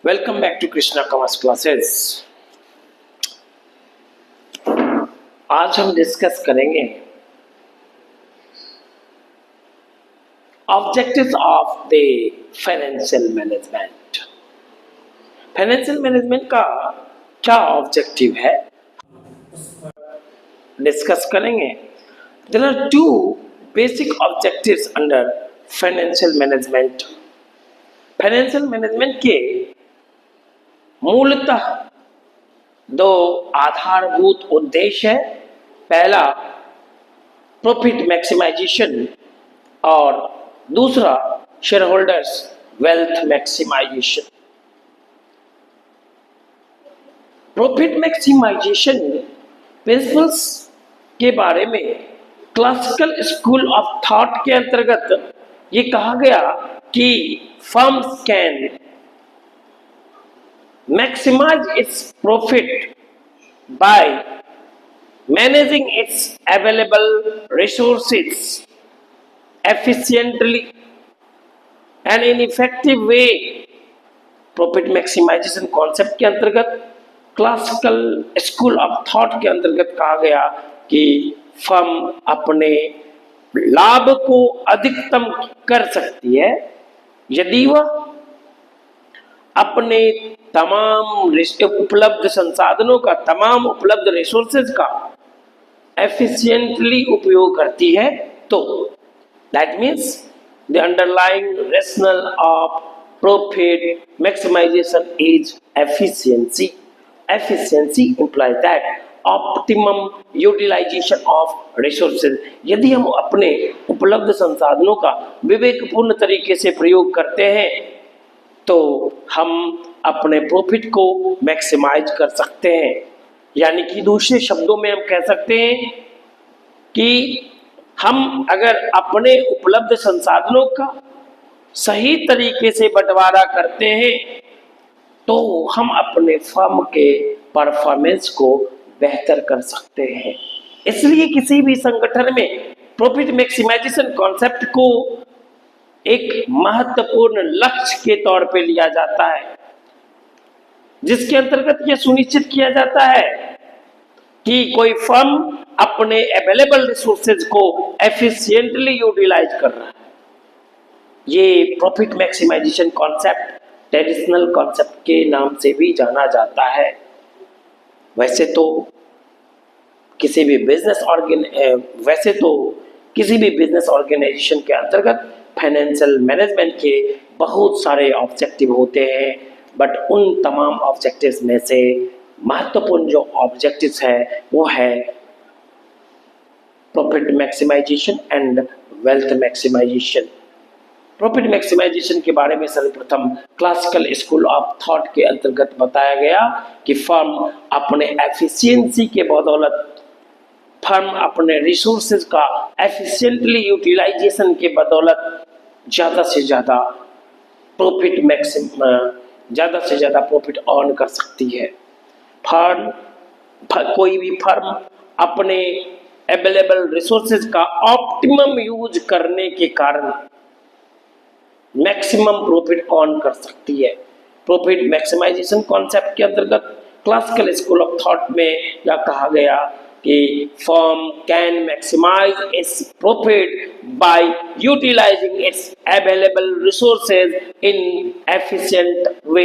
Welcome back to Krishna commerce classes. आज हम discuss करेंगे objectives of the financial management. Financial management का क्या ऑब्जेक्टिव है डिस्कस करेंगे। There are two basic objectives under financial management. Financial management के मूलतः दो आधारभूत उद्देश्य है। पहला प्रॉफिट मैक्सिमाइजेशन और दूसरा share holders wealth maximization. Profit maximization principles के बारे में क्लासिकल स्कूल ऑफ थॉट के अंतर्गत ये कहा गया कि firms can maximize its profit by managing its available resources efficiently and in effective way। Profit maximization concept के अंतर्गत क्लासिकल स्कूल ऑफ थॉट के अंतर्गत कहा गया कि फर्म अपने लाभ को अधिकतम कर सकती है यदि वह अपने तमाम उपलब्ध संसाधनों का, तमाम उपलब्ध रिसोर्सेज का एफिशिएंटली उपयोग करती है। तो that means the underlying rational of profit maximization is efficiency. Efficiency implies that optimum utilization of resources. यदि हम अपने उपलब्ध संसाधनों का विवेकपूर्ण तरीके से प्रयोग करते हैं तो हम अपने प्रॉफिट को मैक्सिमाइज कर सकते हैं। यानी कि दूसरे शब्दों में हम कह सकते हैं कि हम अगर अपने उपलब्ध संसाधनों का सही तरीके से बंटवारा करते हैं तो हम अपने फर्म के परफॉर्मेंस को बेहतर कर सकते हैं। इसलिए किसी भी संगठन में प्रॉफिट मैक्सिमाइजेशन कॉन्सेप्ट को एक महत्वपूर्ण लक्ष्य के तौर पे लिया जाता है, जिसके अंतर्गत यह सुनिश्चित किया जाता है कि कोई फर्म अपने अवेलेबल रिसोर्सेज को एफिशिएंटली यूटिलाइज कर रहा है। ये profit maximization concept traditional concept के नाम से भी जाना जाता है। वैसे तो किसी भी बिजनेस ऑर्गेनाइजेशन के अंतर्गत फाइनेंशियल मैनेजमेंट के बहुत सारे ऑब्जेक्टिव होते हैं, बट उन तमाम ऑब्जेक्टिव्स में से महत्वपूर्ण जो ऑब्जेक्टिव्स है वो है profit maximization and wealth maximization. Profit maximization के बारे में सर्वप्रथम क्लासिकल स्कूल ऑफ थॉट के अंतर्गत बताया गया कि फर्म अपने एफिशिएंसी के बदौलत, फर्म अपने रिसोर्सेज का एफिशिएंटली यूटिलाइजेशन के बदौलत ज़्यादा से ज़्यादा प्रॉफिट अर्न कर सकती है। कोई भी फर्म अपने अवेलेबल रिसोर्सेज का ऑप्टिमम यूज करने के कारण मैक्सिमम प्रॉफिट अर्न कर सकती है। प्रॉफिट मैक्सिमाइजेशन कॉन्सेप्ट के अंतर्गत क्लासिकल स्कूल ऑफ थॉट में यह कहा गया कि firm can maximize its profit by utilizing its available resources in efficient way.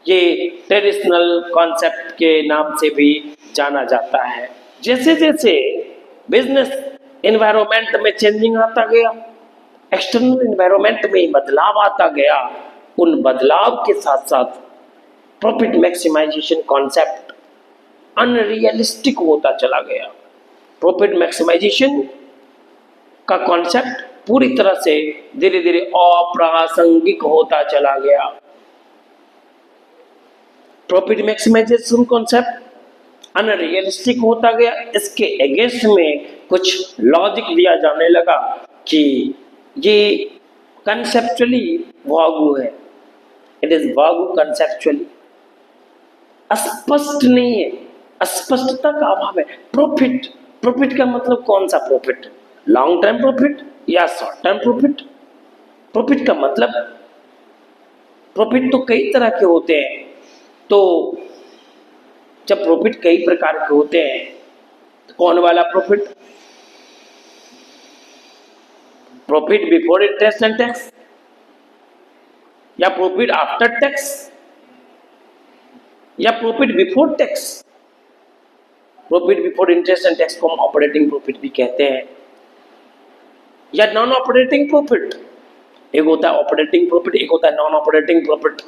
ये ट्रेडिशनल कॉन्सेप्ट के नाम से भी जाना जाता है। जैसे जैसे बिजनेस एनवायरनमेंट में चेंजिंग आता गया, एक्सटर्नल एनवायरनमेंट में बदलाव आता गया, उन बदलाव के साथ साथ प्रॉफिट मैक्सिमाइजेशन कॉन्सेप्ट अनरियलिस्टिक होता चला गया। प्रॉफिट मैक्सिमाइजेशन का कॉन्सेप्ट पूरी तरह से धीरे धीरे अप्रासंगिक होता चला गया। प्रॉफिट मैक्सिमाइजेशन कॉन्सेप्ट अनरियलिस्टिक होता गया। इसके अगेंस्ट में कुछ लॉजिक दिया जाने लगा कि ये कंसेप्चुअली वागू है, इट इज वागू कंसेप्चुअली, स्पष्ट नहीं है, अस्पष्टता का अभाव है। प्रॉफिट का मतलब कौन सा प्रॉफिट, लॉन्ग टर्म प्रॉफिट या शॉर्ट टर्म प्रॉफिट? प्रॉफिट का मतलब प्रॉफिट तो कई तरह के होते हैं, तो जब प्रॉफिट कई प्रकार के होते हैं तो कौन वाला profit? Profit before interest and tax या प्रॉफिट आफ्टर टैक्स या profit before tax? Profit before interest and tax को हम ऑपरेटिंग प्रॉफिट भी कहते हैं, या नॉन ऑपरेटिंग प्रॉफिट। एक होता है ऑपरेटिंग प्रॉफिट, एक होता है नॉन ऑपरेटिंग प्रॉफिट।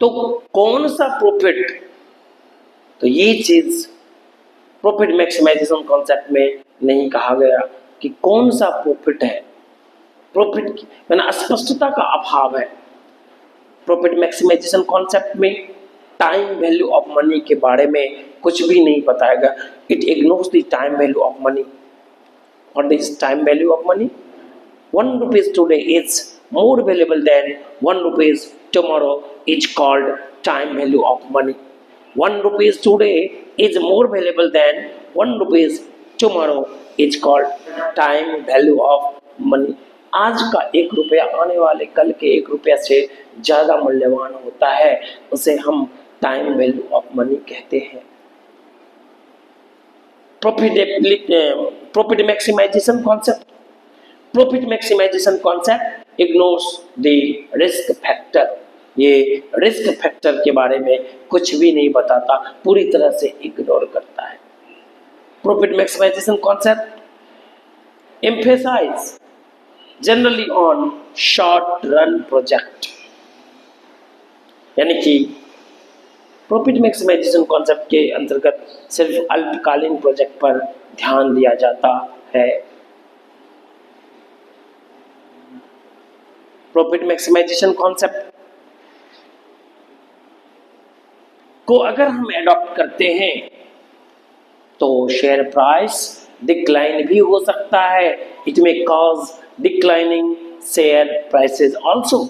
तो कौन सा प्रॉफिट? तो ये चीज प्रॉफिट मैक्सिमाइजेशन कॉन्सेप्ट में नहीं कहा गया कि कौन सा प्रॉफिट है। प्रॉफिट यानी स्पष्टता का अभाव है। प्रॉफिट मैक्सिमाइजेशन कॉन्सेप्ट में टाइम वैल्यू ऑफ मनी के बारे में कुछ भी नहीं बताया गया। It ignores the time value of money. What is time value of money? 1 rupees today is more valuable than 1 rupees tomorrow is called time value of money. 1 rupees today is more valuable than 1 rupees tomorrow is called time value of money. आज का 1 रुपया आने वाले कल के 1 रुपया से ज़्यादा मूल्यवान होता है, उसे हम टाइम वैल्यू ऑफ मनी कहते हैं। Profit maximization concept. Profit maximization concept ignores the risk factor. ये रिस्क फैक्टर के बारे में कुछ भी नहीं बताता, पूरी तरह से इग्नोर करता है। Profit maximization concept emphasize generally on short run project, यानी कि प्रॉफिट मैक्सिमाइजेशन कॉन्सेप्ट के अंतर्गत सिर्फ अल्पकालीन प्रोजेक्ट पर ध्यान दिया जाता है। प्रॉफिट मैक्सिमाइजेशन कॉन्सेप्ट को अगर हम एडॉप्ट करते हैं तो शेयर प्राइस डिक्लाइन भी हो सकता है। It may cause declining share prices also.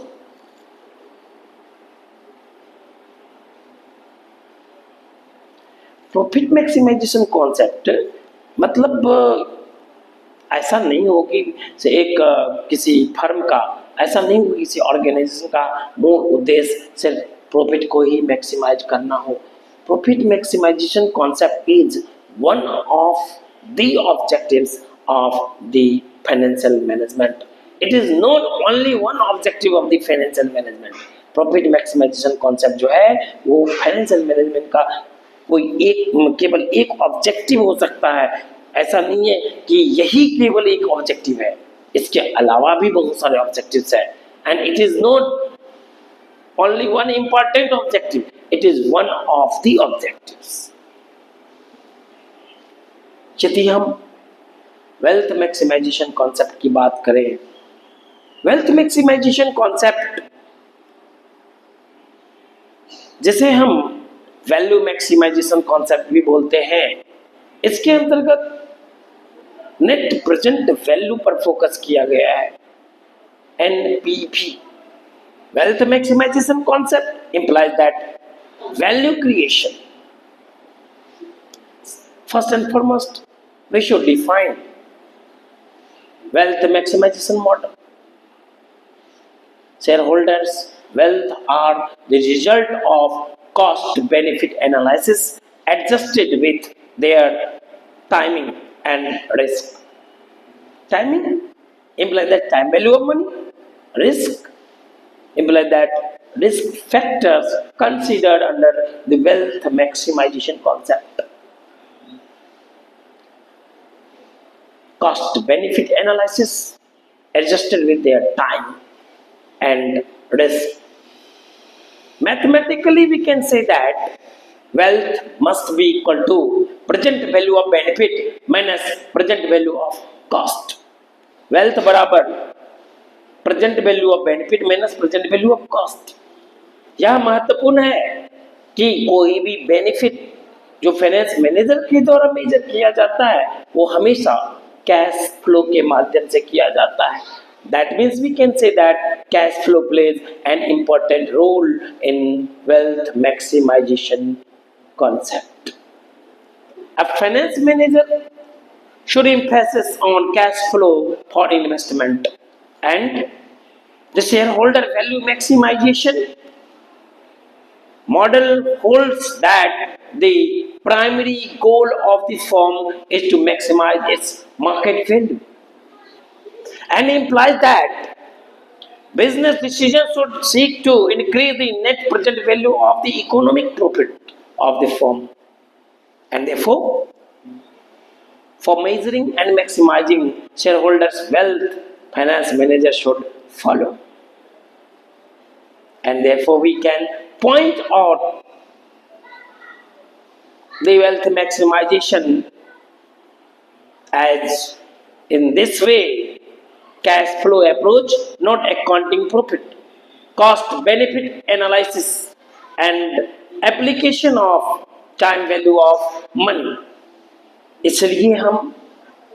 Profit maximization concept मतलब ऐसा नहीं हो कि एक किसी फर्म का, ऐसा नहीं हो किसी ऑर्गेनाइजेशन का मूल उद्देश्य सिर्फ प्रॉफिट को ही मैक्सिमाइज करना हो। Profit maximization concept is one of the objectives of the financial management. It is not only one objective of the financial management. Profit maximization concept जो है वो फाइनेंशियल मैनेजमेंट का कोई केवल एक ऑब्जेक्टिव हो सकता है। ऐसा नहीं है कि यही केवल एक ऑब्जेक्टिव है, इसके अलावा भी बहुत सारे ऑब्जेक्टिव्स हैं। And it is not only one important objective, it is one of the objectives. यदि हम वेल्थ मैक्सिमाइजेशन कॉन्सेप्ट की बात करें, वेल्थ मैक्सिमाइजेशन कॉन्सेप्ट जिसे हम वैल्यू मैक्सिमाइजेशन कॉन्सेप्ट भी बोलते हैं, इसके अंतर्गत नेट प्रेजेंट वैल्यू पर फोकस किया गया है, NPV. Wealth maximization concept implies that value creation. First and foremost, we should define wealth maximization model. Shareholders' wealth are the result of cost-benefit analysis adjusted with their timing and risk. Timing implies that time value of money. Risk implies that risk factors considered under the wealth maximization concept. Cost-benefit analysis adjusted with their time and risk. Mathematically, we can say that wealth must be equal to present value of benefit minus present value of cost. Wealth बराबर present value of benefit minus present value of cost. यह महत्वपूर्ण है कि कोई भी benefit जो finance manager के द्वारा मेजर किया जाता है वो हमेशा कैश फ्लो के माध्यम से किया जाता है। That means we can say that cash flow plays an important role in wealth maximization concept. A finance manager should emphasize on cash flow for investment and The shareholder value maximization model holds that the primary goal of the firm is to maximize its market value and implies that business decisions should seek to increase the net present value of the economic profit of the firm, and therefore for measuring and maximizing shareholders wealth, finance managers should follow. And therefore we can point out the wealth maximization as in this way: cash flow approach, not accounting profit, cost benefit analysis, and application of time value of money. इसलिए हम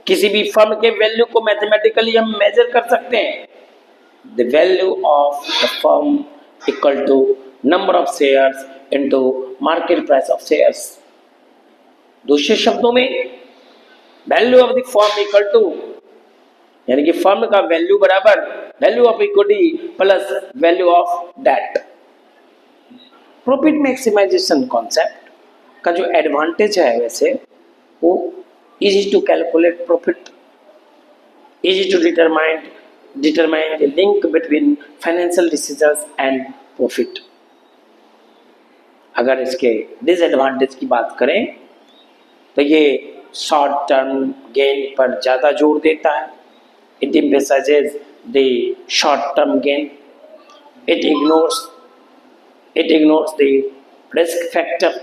किसी भी firm के value को mathematically हम major कर सकते हैं. The value of the firm equal to number of shares into market price of shares. दूसरे शब्दों में value of the firm equal to, यानी कि फर्म का वैल्यू बराबर value of equity plus value of debt. Profit maximization concept का जो advantage है वैसे वो easy to calculate profit, easy to determine the link between financial decisions and profit. अगर इसके डिसएडवांटेज की बात करें तो ये शॉर्ट टर्म गेन पर ज़्यादा जोर देता है. It emphasizes the short term gain. It ignores the risk factor.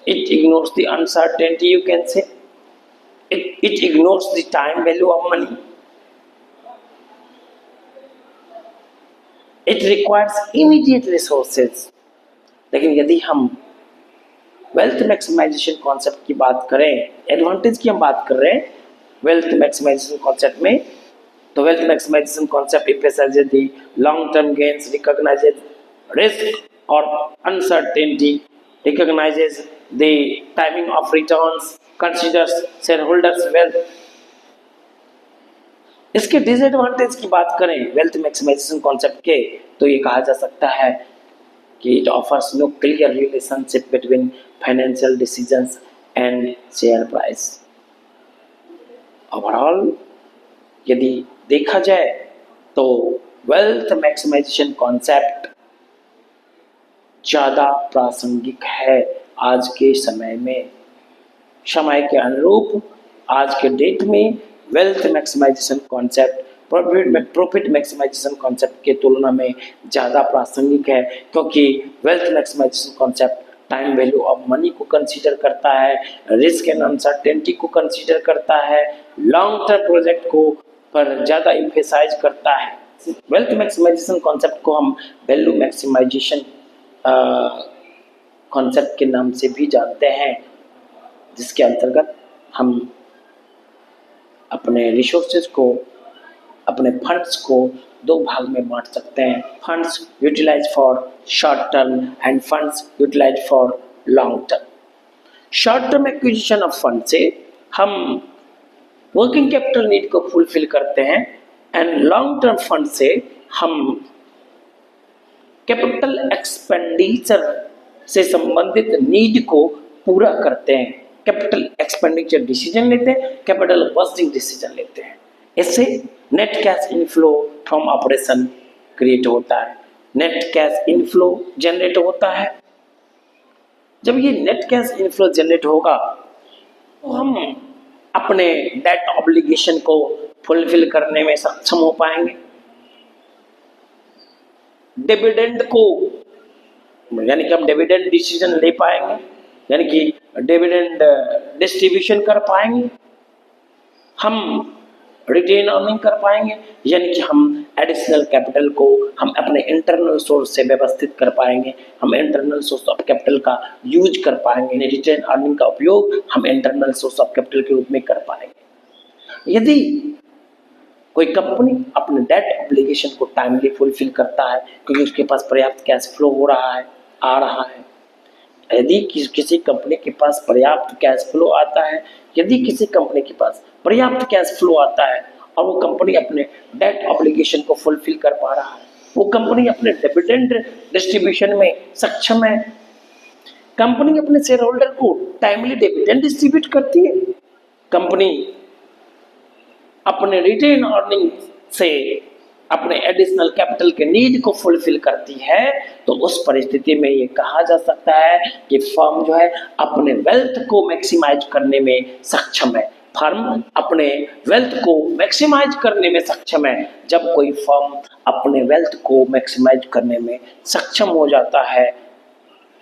It ignores the uncertainty, you can say. It ignores the time value of money. It requires immediate resources. लेकिन यदि हम wealth maximization concept की बात करें, advantage की हम बात कर रहे हैं वेल्थ मैक्सिमाइजेशन कॉन्सेप्ट में, तो wealth maximization concept emphasizes the long term gains, recognizes risk or uncertainty, recognizes the timing of returns, considers shareholders wealth. इसके डिसएडवांटेज की बात करें वेल्थ मैक्सिमाइजेशन कॉन्सेप्ट के, तो ये कहा जा सकता है कि it offers no clear relationship between financial decisions and share price. Overall यदि देखा जाए तो वेल्थ मैक्सिमाइजेशन कॉन्सेप्ट ज़्यादा प्रासंगिक है आज के समय में. समय के अनुरूप आज के डेट में wealth maximization concept profit maximization concept के तुलना में ज़्यादा प्रासंगिक है, क्योंकि wealth maximization concept time value of money को कंसीडर करता है, रिस्क एंड अनसर्टेनिटी को कंसीडर करता है, लॉन्ग टर्म प्रोजेक्ट को पर ज़्यादा एम्फेसाइज करता है. वेल्थ मैक्सिमाइजेशन कॉन्सेप्ट को हम वैल्यू मैक्सिमाइजेशन कॉन्सेप्ट के नाम से भी जानते हैं, जिसके अंतर्गत हम अपने रिसोर्सेज को, अपने फंड्स को दो भाग में बांट सकते हैं. Funds utilize for short term and funds utilize for long term. Short term acquisition of fund से हम वर्किंग कैपिटल नीड को फुलफिल करते हैं एंड लॉन्ग टर्म फंड से हम कैपिटल एक्सपेंडिचर से संबंधित नीड को पूरा करते हैं. कैपिटल एक्सपेंडिचर डिसीजन लेते हैं, कैपिटल बस्टिंग डिसीजन लेते हैं. इससे net cash inflow from operation create होता है, नेट कैश इनफ्लो जनरेट होता है. जब ये नेट कैश इनफ्लो जनरेट होगा तो हम अपने डेट ऑब्लिगेशन को फुलफिल करने में सक्षम हो पाएंगे. डिविडेंड को, यानी कि हम डिविडेंड डिसीजन ले पाएंगे, यानी कि डिविडेंड डिस्ट्रीब्यूशन कर पाएंगे. हम रिटेन अर्निंग कर पाएंगे, यानी कि हम एडिशनल कैपिटल को हम अपने इंटरनल सोर्स से व्यवस्थित कर पाएंगे, हम इंटरनल सोर्स ऑफ कैपिटल का यूज कर पाएंगे, रिटेन अर्निंग का उपयोग हम इंटरनल सोर्स ऑफ कैपिटल के रूप में कर पाएंगे. यदि कोई कंपनी अपने डेट ऑब्लिगेशन को टाइमली फुलफिल करता है क्योंकि उसके पास पर्याप्त कैश फ्लो हो रहा है, आ रहा है, यदि किसी कंपनी के पास पर्याप्त कैश फ्लो आता है, यदि किसी कंपनी के पास पर्याप्त कैश फ्लो आता है और वो कंपनी अपने डेट ऑब्लिगेशन को फुलफिल कर पा रहा है, वो कंपनी अपने डिविडेंड डिस्ट्रीब्यूशन में सक्षम है, कंपनी अपने शेयर होल्डर को टाइमली डिविडेंड डिस्ट्रीब्यूट करती है, कंपनी अपने रिटेन अर्निंग से अपने एडिशनल कैपिटल के नीड को फुलफिल करती है, तो उस परिस्थिति में ये कहा जा सकता है कि फर्म जो है अपने वेल्थ को मैक्सिमाइज करने में सक्षम है। फर्म अपने वेल्थ को मैक्सिमाइज करने में सक्षम है। जब कोई फर्म अपने वेल्थ को मैक्सिमाइज करने में सक्षम हो जाता है,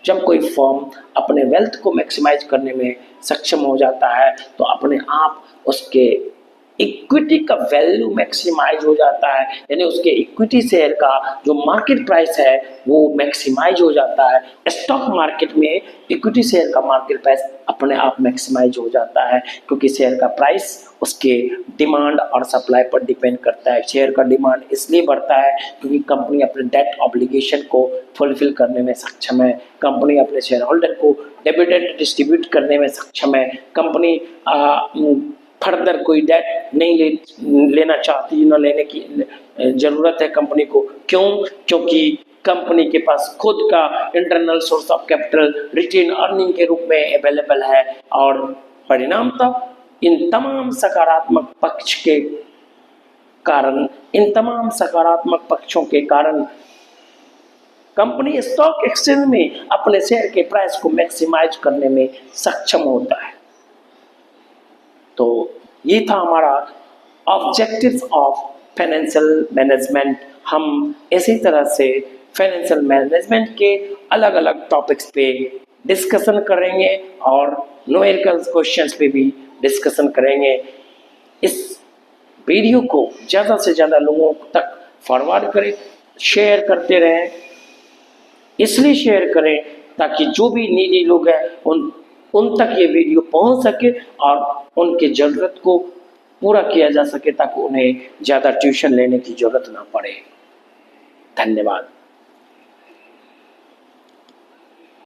जब कोई फर्म अपने वेल्थ को मैक्सिमाइज करने में सक्षम हो जाता है, तो अपने आप उसके इक्विटी का वैल्यू मैक्सिमाइज हो जाता है, यानी उसके इक्विटी शेयर का जो मार्केट प्राइस है वो मैक्सिमाइज हो जाता है। स्टॉक मार्केट में इक्विटी शेयर का मार्केट प्राइस अपने आप मैक्सिमाइज हो जाता है, क्योंकि शेयर का प्राइस उसके डिमांड और सप्लाई पर डिपेंड करता है। शेयर का डिमांड इसलिए बढ़ता है क्योंकि कंपनी अपने डेट ऑब्लिगेशन को फुलफिल करने में सक्षम है, कंपनी अपने शेयर होल्डर को डिविडेंड डिस्ट्रीब्यूट करने में सक्षम है, कंपनी फर्दर कोई डेट नहीं लेना चाहती, न लेने की जरूरत है कंपनी को। क्यों? क्योंकि कंपनी के पास खुद का internal source of capital retain earning के रूप में अवेलेबल है, और परिणामतः इन तमाम सकारात्मक पक्ष के कारण, इन तमाम सकारात्मक पक्षों के कारण कंपनी स्टॉक एक्सचेंज में अपने शेयर के प्राइस को मैक्सिमाइज करने में सक्षम होता है। तो ये था हमारा ऑब्जेक्टिव्स ऑफ फाइनेंशियल मैनेजमेंट। हम इसी तरह से फाइनेंशियल मैनेजमेंट के अलग अलग टॉपिक्स पे डिस्कशन करेंगे और न्यूमेरिकल क्वेश्चंस पे भी डिस्कशन करेंगे। इस वीडियो को ज़्यादा से ज़्यादा लोगों तक फॉरवर्ड करें, शेयर करते रहें। इसलिए शेयर करें ताकि जो भी नीडी लोग हैं उन तक ये वीडियो पहुंच सके और उनके ज़रूरत को पूरा किया जा सके, ताकि उन्हें ज़्यादा ट्यूशन लेने की ज़रूरत ना पड़े। धन्यवाद।